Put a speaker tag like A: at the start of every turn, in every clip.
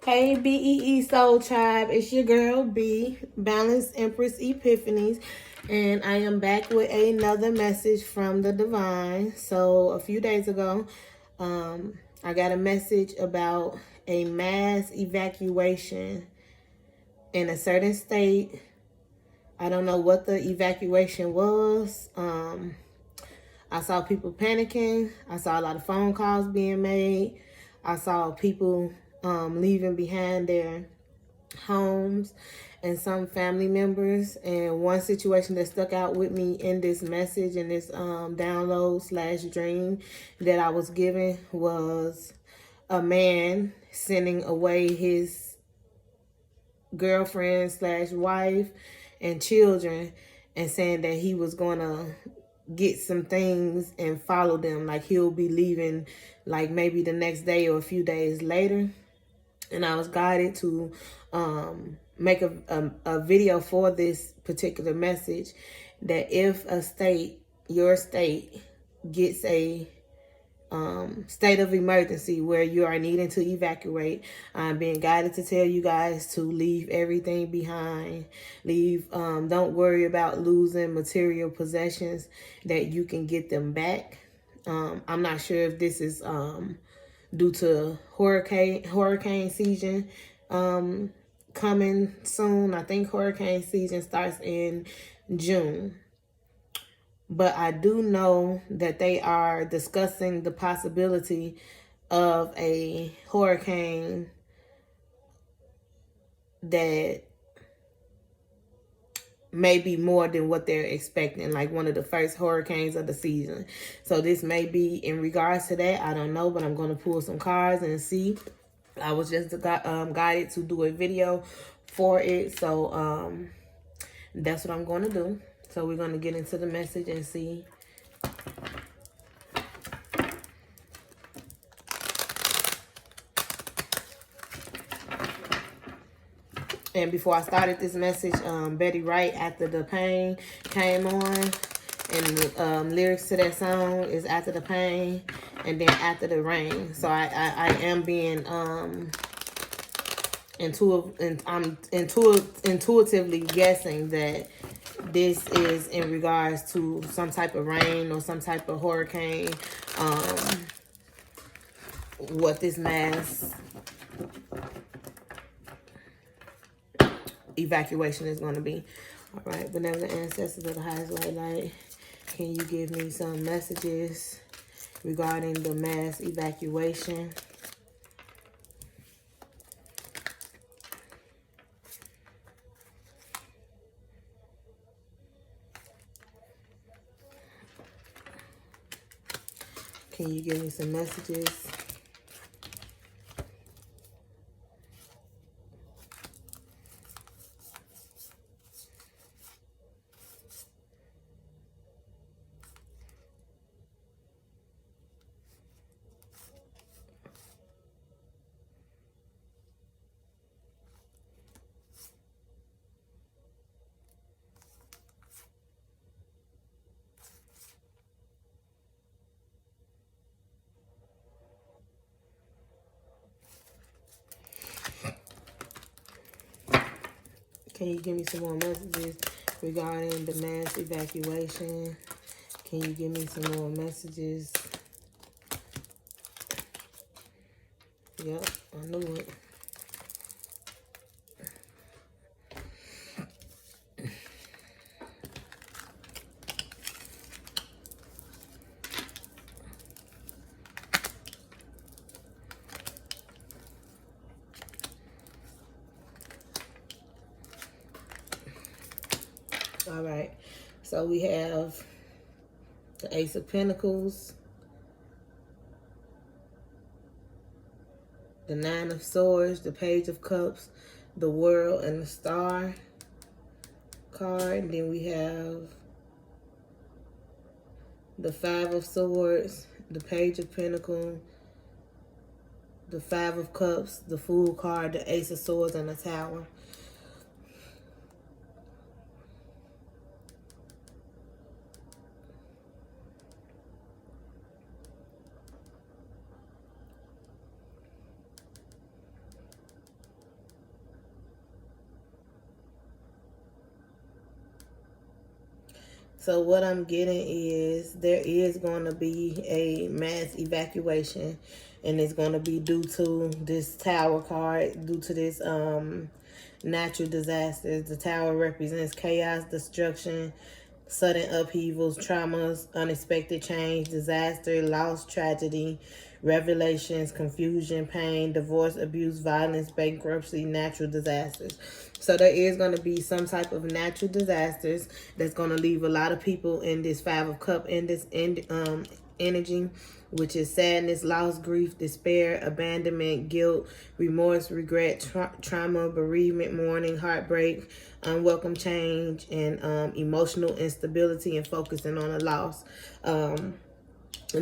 A: Hey BEE Soul Tribe, it's your girl B, Balanced Empress Epiphanies, and I am back with another message from the Divine. So a few days ago, I got a message about a mass evacuation in a certain state. I don't know what the evacuation was. I saw people panicking. I saw a lot of phone calls being made. I saw people leaving behind their homes and some family members. And one situation that stuck out with me in this message, in this download slash dream that I was given, was a man sending away his girlfriend slash wife and children and saying that he was going to get some things and follow them, like he'll be leaving like maybe the next day or a few days later. And I was guided to make a video for this particular message, that if a state, your state, gets a state of emergency where you are needing to evacuate, I'm being guided to tell you guys to leave everything behind. Leave, don't worry about losing material possessions, that you can get them back. I'm not sure if this is due to hurricane season coming soon. I think hurricane season starts in June. But I do know that they are discussing the possibility of a hurricane that may be more than what they're expecting, like one of the first hurricanes of the season. So this may be in regards to that. I don't know, but I'm going to pull some cards and see. I was just guided to do a video for it. So that's what I'm going to do. So we're going to get into the message and see. And before I started this message, Betty Wright, After the Pain, came on. And the lyrics to that song is After the Pain and then After the Rain. So I am being I'm intuitively guessing that this is in regards to some type of rain or some type of hurricane. What this mass evacuation is going to be. All right, benevolent ancestors of the highest white light, can you give me some messages regarding the mass evacuation? Can you give me some messages? Can you give me some more messages regarding the mass evacuation? Can you give me some more messages? Yep, I knew it. All right, so we have the Ace of Pentacles, the Nine of Swords, the Page of Cups, the World, and the Star card. And then we have the Five of Swords, the Page of Pentacles, the Five of Cups, the Fool card, the Ace of Swords, and the Tower. So what I'm getting is there is going to be a mass evacuation, and it's going to be due to this Tower card, due to this natural disasters. The Tower represents chaos, destruction, sudden upheavals, traumas, unexpected change, disaster, loss, tragedy, revelations, confusion, pain, divorce, abuse, violence, bankruptcy, natural disasters. So there is going to be some type of natural disasters that's going to leave a lot of people in this Five of Cup in this energy, which is sadness, loss, grief, despair, abandonment, guilt, remorse, regret, trauma, bereavement, mourning, heartbreak, unwelcome change, and emotional instability and focusing on a loss. And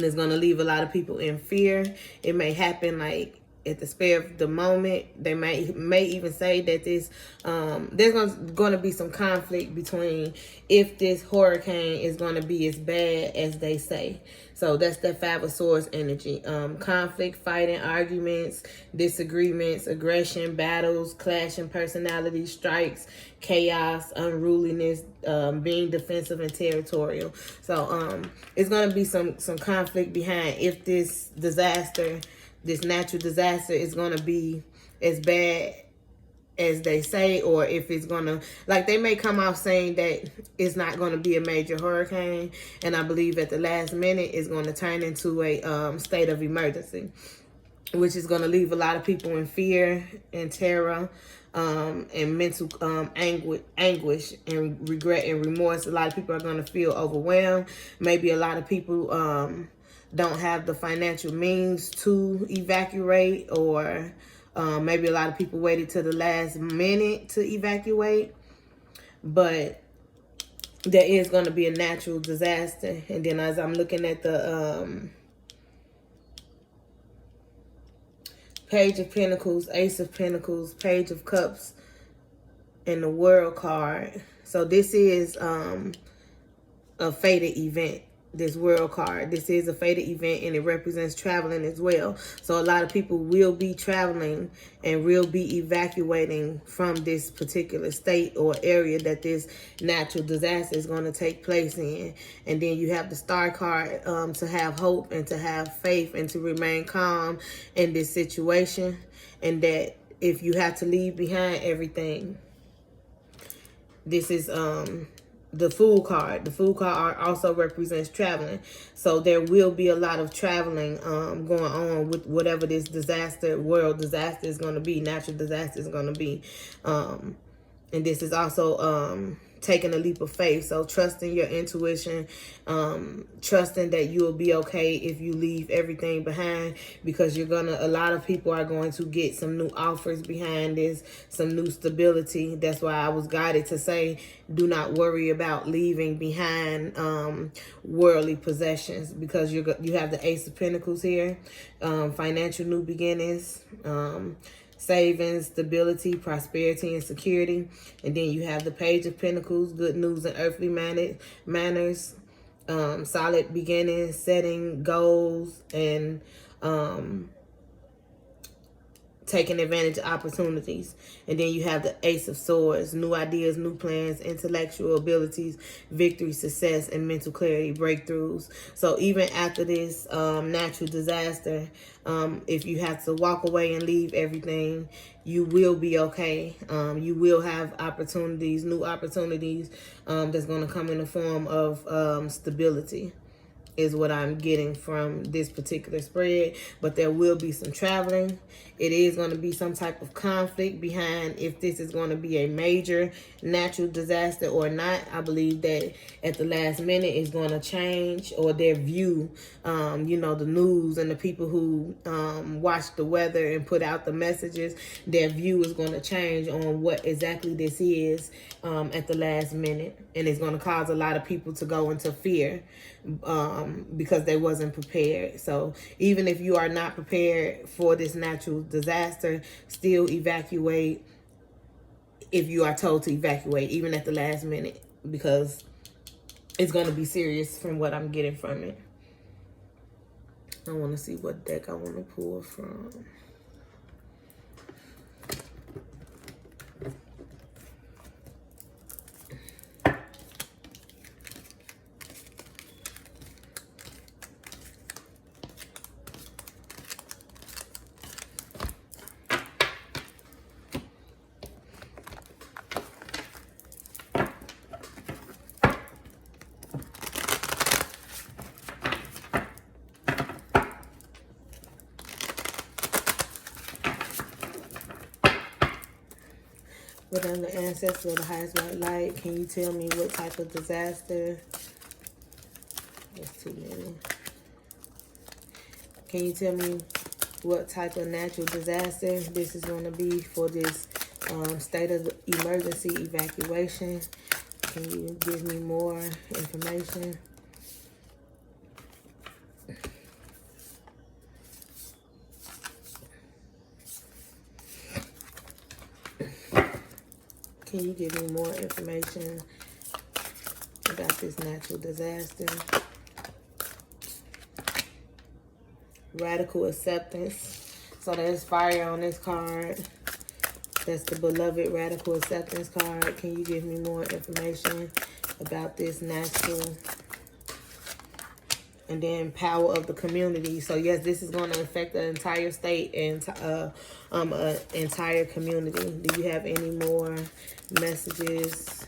A: it's going to leave a lot of people in fear. It may happen like at the spare of the moment. They may even say that this there's going to be some conflict between if this hurricane is going to be as bad as they say. So that's that Five of Swords energy. Conflict, fighting, arguments, disagreements, aggression, battles, clashing personalities, strikes, chaos, unruliness, being defensive and territorial. So it's going to be some conflict behind if this disaster, this natural disaster, is going to be as bad as they say, or if it's gonna, like, they may come out saying that it's not going to be a major hurricane, and I believe at the last minute it's going to turn into a state of emergency, which is going to leave a lot of people in fear and terror, and mental anguish and regret and remorse. A lot of people are going to feel overwhelmed. Maybe a lot of people don't have the financial means to evacuate, or maybe a lot of people waited to the last minute to evacuate. But there is going to be a natural disaster. And then as I'm looking at the Page of Pentacles, Ace of Pentacles, Page of Cups, and the World card. So this is a fated event. This World card, this is a fated event, and it represents traveling as well. So a lot of people will be traveling and will be evacuating from this particular state or area that this natural disaster is going to take place in. And then you have the Star card, to have hope and to have faith and to remain calm in this situation, and that if you have to leave behind everything, this is the Fool card. The Fool card also represents traveling. So there will be a lot of traveling going on with whatever this disaster, world disaster is going to be, natural disaster is going to be. And this is also taking a leap of faith. So trusting your intuition, trusting that you will be okay if you leave everything behind, because a lot of people are going to get some new offers behind this, some new stability. That's why I was guided to say, do not worry about leaving behind worldly possessions, because you have the Ace of Pentacles here, financial new beginnings, savings, stability, prosperity, and security. And then you have the Page of Pentacles, good news and earthly manners, solid beginnings, setting goals, and taking advantage of opportunities. And then you have the Ace of Swords, new ideas, new plans, intellectual abilities, victory, success, and mental clarity, breakthroughs. So even after this natural disaster, if you have to walk away and leave everything, you will be okay. You will have opportunities, new opportunities, that's going to come in the form of stability, is what I'm getting from this particular spread. But there will be some traveling. It is going to be some type of conflict behind if this is going to be a major natural disaster or not. I believe that at the last minute it's going to change, or their view, the news and the people who watch the weather and put out the messages, their view is going to change on what exactly this is at the last minute. And it's going to cause a lot of people to go into fear because they wasn't prepared. So even if you are not prepared for this natural disaster, still evacuate if you are told to evacuate, even at the last minute, because it's going to be serious from what I'm getting from it. I want to see what deck I want to pull from. Within the ancestors of the highest white light, can you tell me what type of disaster? That's too many. Can you tell me what type of natural disaster this is going to be for this state of emergency evacuation? Can you give me more information? Can you give me more information about this natural disaster? Radical acceptance. So there's fire on this card. That's the beloved radical acceptance card. Can you give me more information about this natural? And then power of the community. So yes, this is going to affect the entire state and entire community. Do you have any more messages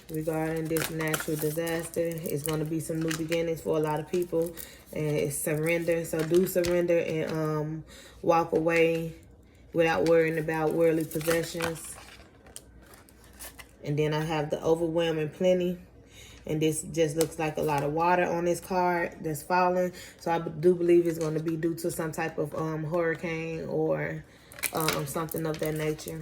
A: regarding this natural disaster? It's going to be some new beginnings for a lot of people, and it's surrender. So do surrender and walk away without worrying about worldly possessions. And then I have the overwhelming plenty. And this just looks like a lot of water on this card that's falling. So I do believe it's going to be due to some type of hurricane or something of that nature.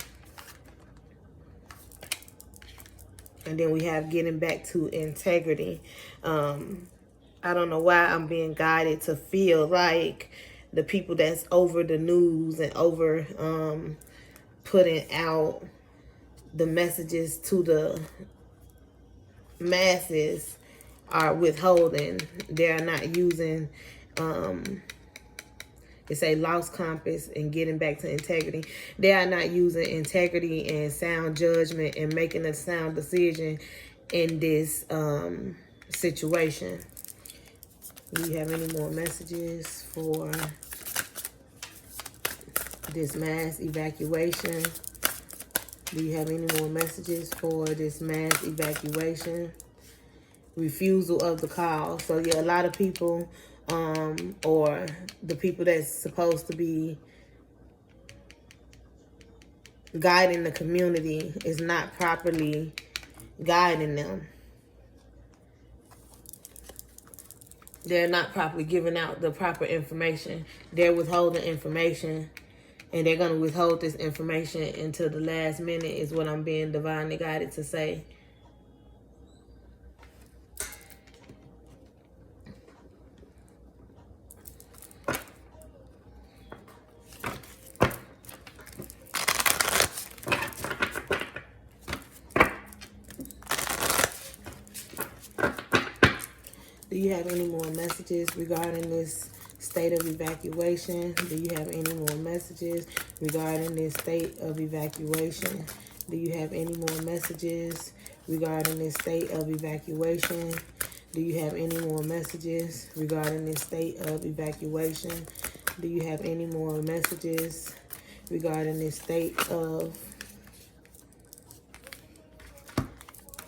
A: And then we have getting back to integrity. I don't know why I'm being guided to feel like the people that's over the news and over putting out the messages to the masses are withholding. They're not using it's a lost compass and getting back to integrity. They are not using integrity and sound judgment and making a sound decision in this situation. Do you have any more messages for this mass evacuation? Do you have any more messages for this mass evacuation? Refusal of the call. So yeah, a lot of people or the people that's supposed to be guiding the community is not properly guiding them. They're not properly giving out the proper information. They're withholding information. And they're going to withhold this information until the last minute is what I'm being divinely guided to say. Do you have any more messages regarding this state of evacuation? Do you have any more messages regarding this state of evacuation? Do you have any more messages regarding this state of evacuation? Do you have any more messages regarding this state of evacuation? Do you have any more messages regarding this state of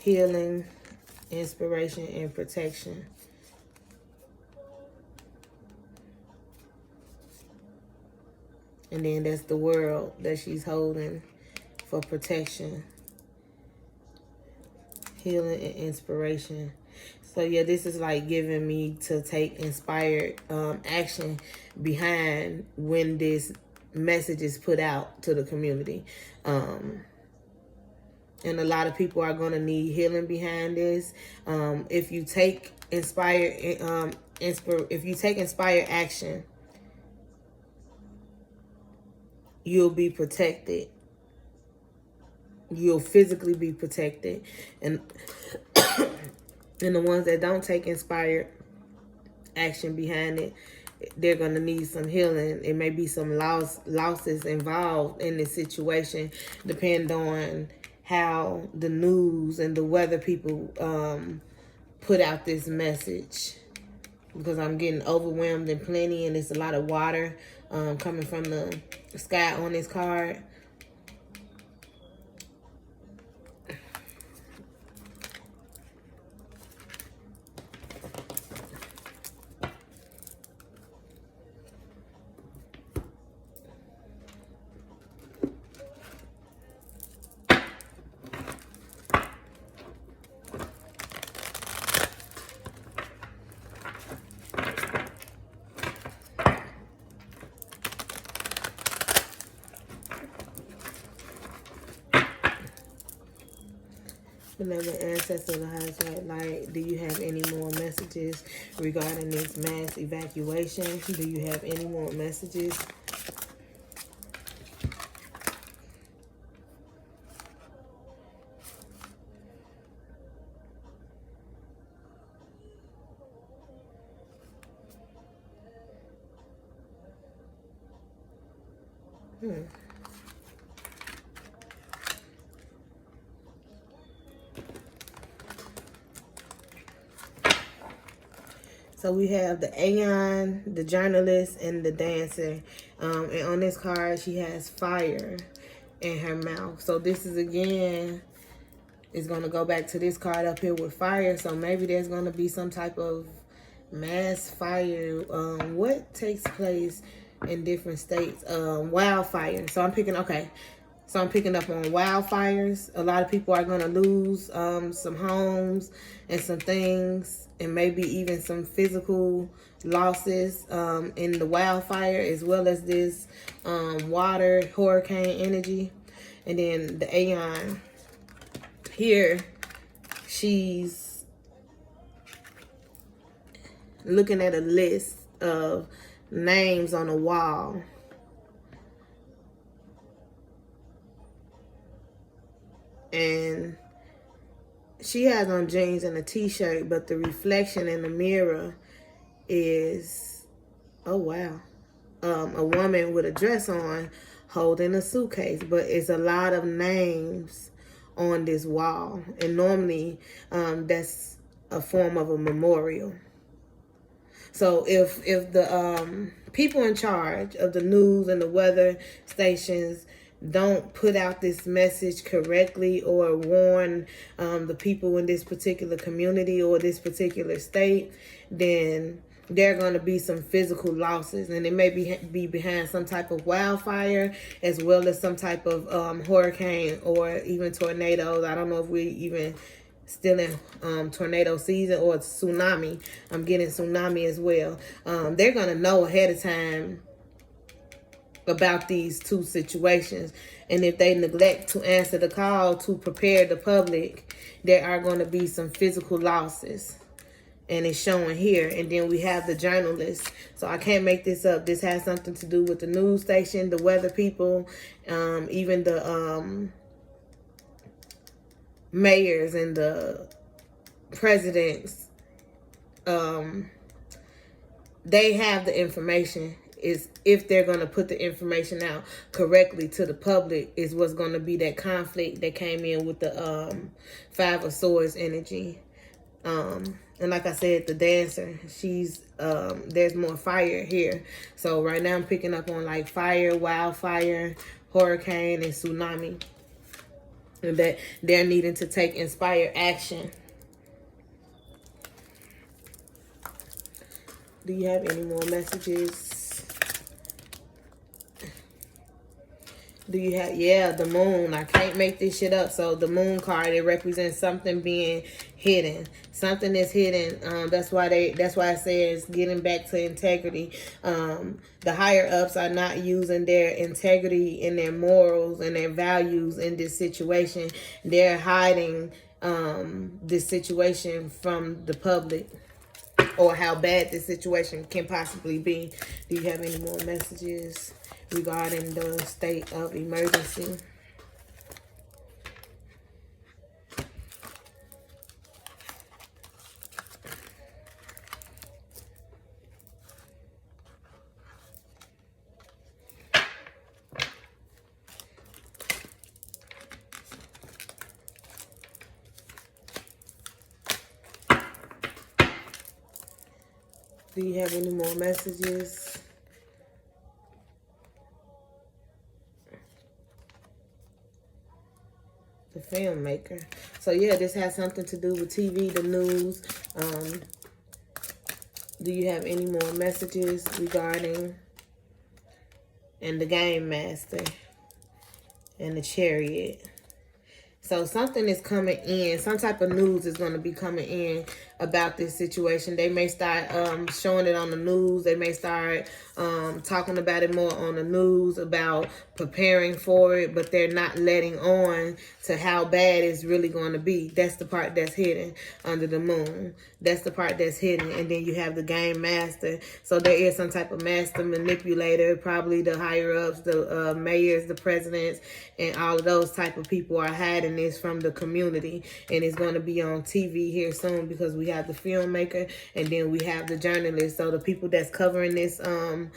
A: healing, inspiration, and protection? And then that's the world that she's holding for protection, healing, and inspiration. So yeah, this is like giving me to take inspired action behind when this message is put out to the community. And a lot of people are going to need healing behind this. If you take inspired action, you'll be protected. You'll physically be protected. And and the ones that don't take inspired action behind it, they're going to need some healing. It may be some losses involved in this situation, depending on how the news and the weather people put out this message. Because I'm getting overwhelmed and plenty, and it's a lot of water coming from the sky on this card. Benevolent ancestor of the highest white light, do you have any more messages regarding this mass evacuation? Do you have any more messages? So we have the Aeon, the journalist, and the dancer. And on this card, she has fire in her mouth. So this is, again, it's going to go back to this card up here with fire. So maybe there's going to be some type of mass fire. What takes place in different states? Wildfire. So I'm picking, okay. So I'm picking up on wildfires. A lot of people are going to lose some homes and some things, and maybe even some physical losses in the wildfire, as well as this water hurricane energy. And then the Aeon here, she's looking at a list of names on a wall. And she has on jeans and a t-shirt, but the reflection in the mirror is, oh wow, a woman with a dress on holding a suitcase. But it's a lot of names on this wall, and normally that's a form of a memorial. So if the people in charge of the news and the weather stations don't put out this message correctly, or warn the people in this particular community or this particular state, then there are going to be some physical losses, and it may be behind some type of wildfire, as well as some type of hurricane or even tornadoes. I don't know if we even still in tornado season, or tsunami. I'm getting tsunami as well. They're going to know ahead of time about these two situations, and if they neglect to answer the call to prepare the public, there are going to be some physical losses, and it's showing here. And then we have the journalists. So I can't make this up. This has something to do with the news station, the weather people, even the mayors and the presidents. They have the information. Is if they're going to put the information out correctly to the public, is what's going to be that conflict that came in with the Five of Swords energy. And like I said, the dancer, she's there's more fire here. So right now I'm picking up on like fire, wildfire, hurricane, and tsunami, and that they're needing to take inspired action. Do you have any more messages? Do you have, yeah, the moon. I can't make this shit up. So the moon card, it represents something being hidden. Something is hidden. That's why I say it's getting back to integrity. The higher ups are not using their integrity and their morals and their values in this situation. They're hiding this situation from the public, or how bad this situation can possibly be. Do you have any more messages regarding the state of emergency? Do you have any more messages? The filmmaker. So yeah, this has something to do with TV, the news. Do you have any more messages regarding, and the game master and the chariot? So something is coming in. Some type of news is going to be coming in about this situation. They may start showing it on the news. They may start talking about it more on the news, about preparing for it, but they're not letting on to how bad it's really going to be. That's the part that's hidden under the moon. That's the part that's hidden. And then you have the game master. So there is some type of master manipulator, probably the higher ups, the mayors, the presidents, and all of those type of people are hiding this from the community. And it's going to be on TV here soon, because we have the filmmaker and then we have the journalist. So the people that's covering this hurricane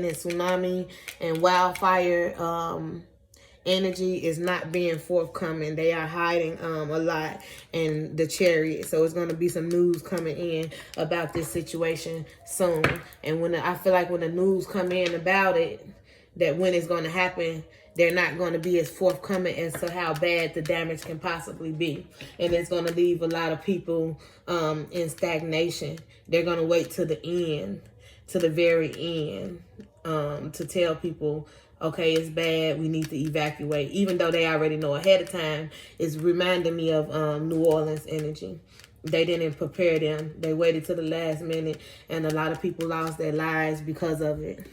A: and tsunami and wildfire energy is not being forthcoming. They are hiding a lot in the chariot. So it's going to be some news coming in about this situation soon. And when I feel like when the news come in about it, that when it's going to happen, they're not going to be as forthcoming as to how bad the damage can possibly be. And it's going to leave a lot of people in stagnation. They're going to wait to the end, to the very end, to tell people, okay, it's bad, we need to evacuate. Even though they already know ahead of time, it's reminding me of New Orleans energy. They didn't prepare them. They waited to the last minute, and a lot of people lost their lives because of it.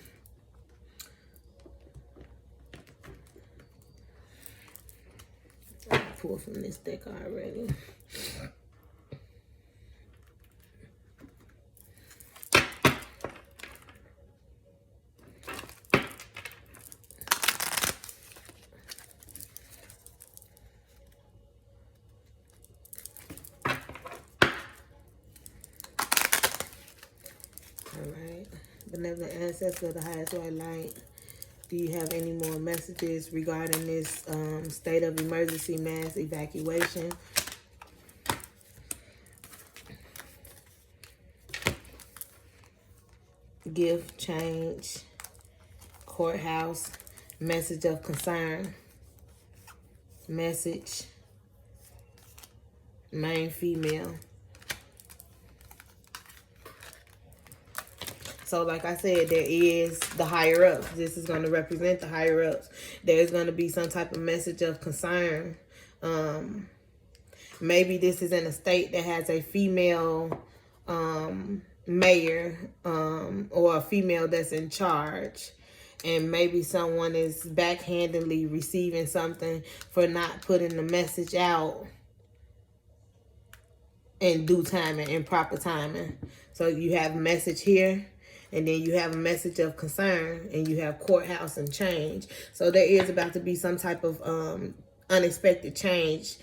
A: I pulled from this deck already. Alright, benevolent ancestor of the highest white light, do you have any more messages regarding this state of emergency mass evacuation? Gift, change, courthouse, message of concern, message, main female. So like I said, there is the higher ups. This is going to represent the higher ups. There's going to be some type of message of concern. Maybe this is in a state that has a female mayor or a female that's in charge. And maybe someone is backhandedly receiving something for not putting the message out in due timing, in proper timing. So you have message here. And then you have a message of concern, and you have courthouse and change. So there is about to be some type of unexpected change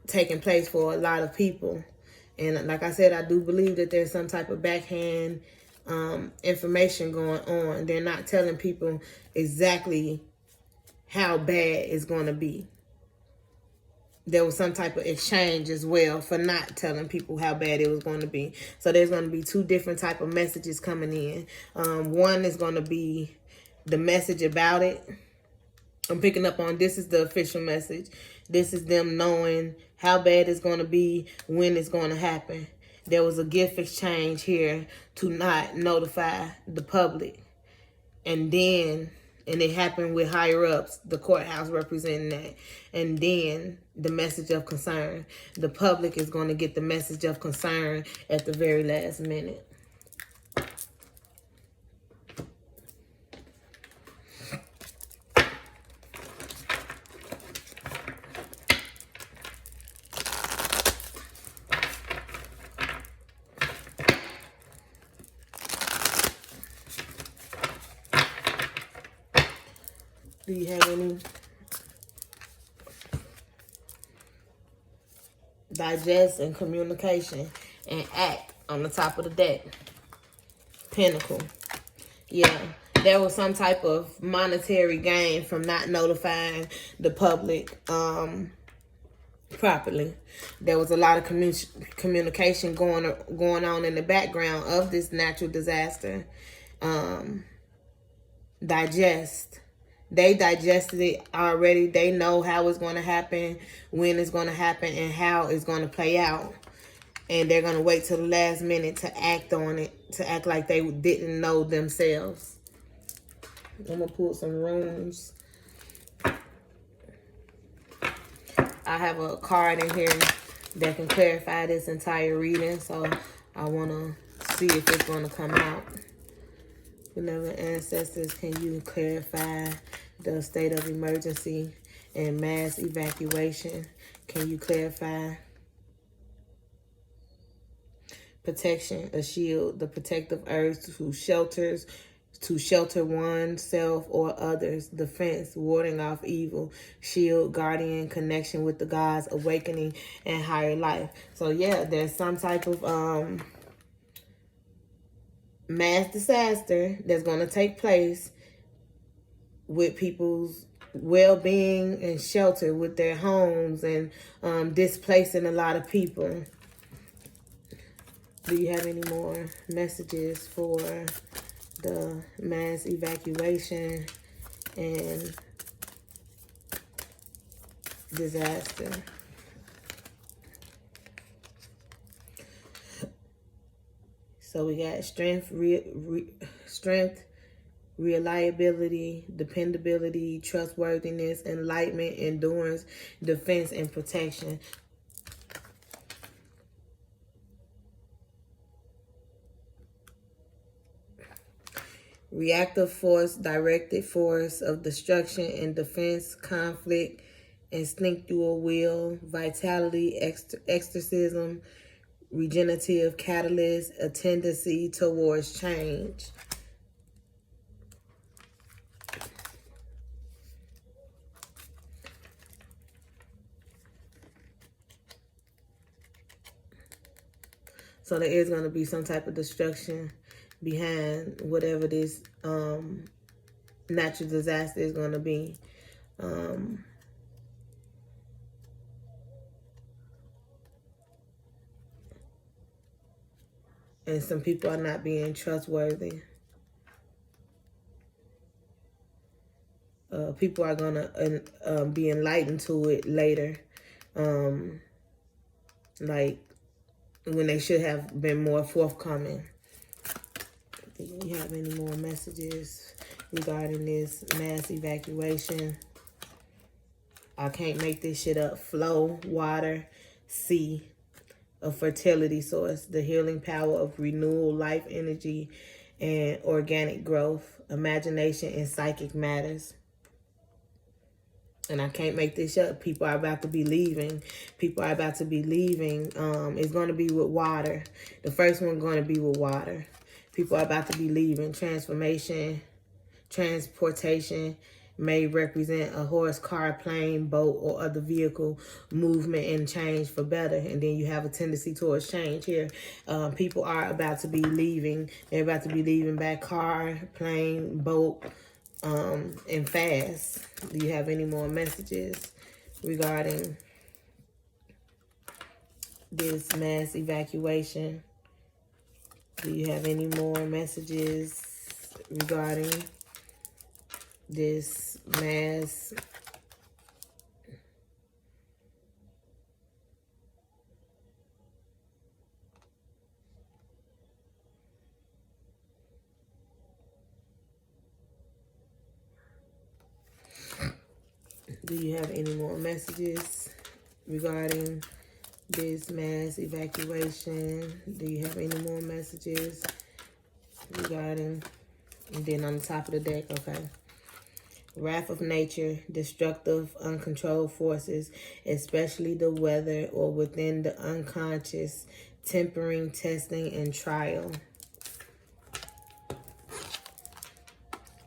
A: taking place for a lot of people. And like I said, I do believe that there's some type of backhand information going on. They're not telling people exactly how bad it's going to be. There was some type of exchange as well for not telling people how bad it was going to be. So there's going to be two different type of messages coming in. One is going to be the message about it. I'm picking up on, this is the official message. This is them knowing how bad it's going to be, when it's going to happen. There was a gift exchange here to not notify the public. And it happened with higher ups, the courthouse representing that. And then the message of concern. The public is going to get the message of concern at the very last minute. Do you have any? Digest and communication and act on the top of the deck. Pentacle. Yeah, there was some type of monetary gain from not notifying the public properly. There was a lot of communication going on in the background of this natural disaster. Digest. They digested it already. They know how it's going to happen, when it's going to happen, and how it's going to play out. And they're going to wait till the last minute to act on it, to act like they didn't know themselves. I'm going to pull some runes. I have a card in here that can clarify this entire reading. So I want to see if it's going to come out. Benevolent ancestors, can you clarify the state of emergency and mass evacuation? Can you clarify protection, a shield, the protective earth to shelter oneself or others, defense, warding off evil, shield, guardian, connection with the gods, awakening, and higher life. So yeah, there's some type of mass disaster that's going to take place with people's well-being and shelter with their homes, and displacing a lot of people. Do you have any more messages for the mass evacuation and disaster? So we got strength, reliability, dependability, trustworthiness, enlightenment, endurance, defense, and protection. Reactive force, directed force of destruction and defense, conflict, instinctual will, vitality, exorcism, regenerative catalyst, a tendency towards change. So there is going to be some type of destruction behind whatever this natural disaster is going to be. And some people are not being trustworthy. People are going to be enlightened to it later. Like when they should have been more forthcoming. Do you have any more messages regarding this mass evacuation? I can't make this shit up. Flow, water, sea, a fertility source, the healing power of renewal, life energy, and organic growth, imagination, and psychic matters. And I can't make this up. People are about to be leaving. People are about to be leaving. It's going to be with water. The first one going to be with water. People are about to be leaving. Transformation, transportation may represent a horse, car, plane, boat, or other vehicle, movement and change for better. And then you have a tendency towards change here. People are about to be leaving. They're about to be leaving by car, plane, boat, and fast. Do you have any more messages regarding this mass evacuation? Do you have any more messages regarding this mass Do you have any more messages regarding this mass evacuation? Do you have any more messages regarding, and then on the top of the deck, okay. Wrath of nature, destructive, uncontrolled forces, especially the weather or within the unconscious, tempering, testing, and trial.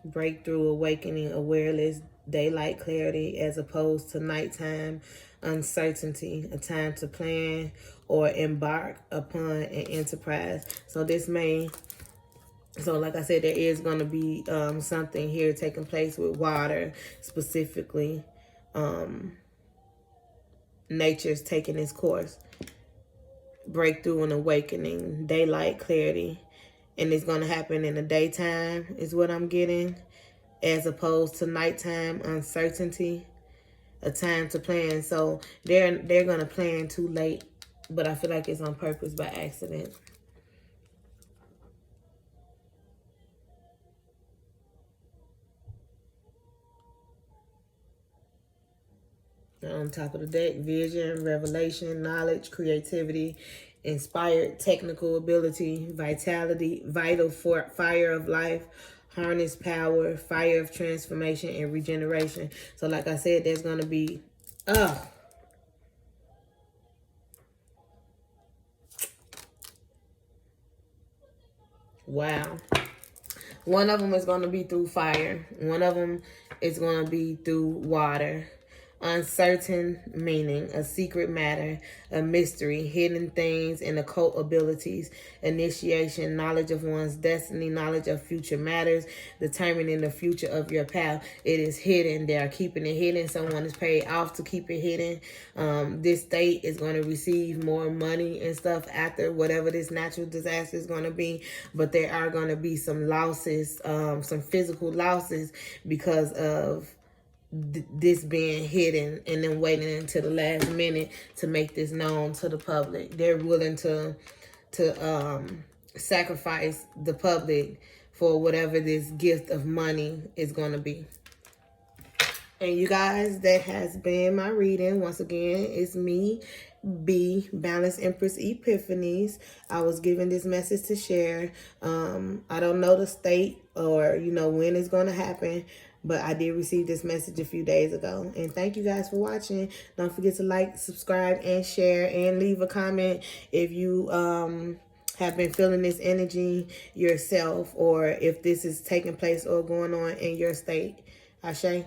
A: Breakthrough, awakening, awareness, daylight clarity as opposed to nighttime uncertainty, a time to plan or embark upon an enterprise. So this may, so like I said, there is going to be something here taking place with water specifically. Nature's taking its course. Breakthrough and awakening, daylight clarity. And it's going to happen in the daytime is what I'm getting, as opposed to nighttime uncertainty, a time to plan. So they're going to plan too late, but I feel like it's on purpose by accident. On top of the deck, vision, revelation, knowledge, creativity, inspired technical ability, vitality, vital for fire of life, harness power, fire of transformation and regeneration. So like I said, there's going to be, wow. One of them is going to be through fire. One of them is going to be through water. Uncertain meaning, a secret matter, a mystery, hidden things, and occult abilities, initiation, knowledge of one's destiny, knowledge of future matters, determining the future of your path. It is hidden. They are keeping it hidden. Someone is paid off to keep it hidden. This state is going to receive more money and stuff after whatever this natural disaster is going to be, but there are going to be some losses, some physical losses because of this being hidden and then waiting until the last minute to make this known to the public. They're willing to sacrifice the public for whatever this gift of money is going to be. And you guys, that has been my reading. Once again, it's me, B, Balanced Empress Epiphanies. I was given this message to share. I don't know the state or, when it's going to happen, but I did receive this message a few days ago. And thank you guys for watching. Don't forget to like, subscribe, and share, and leave a comment if you have been feeling this energy yourself, or if this is taking place or going on in your state. Ashe.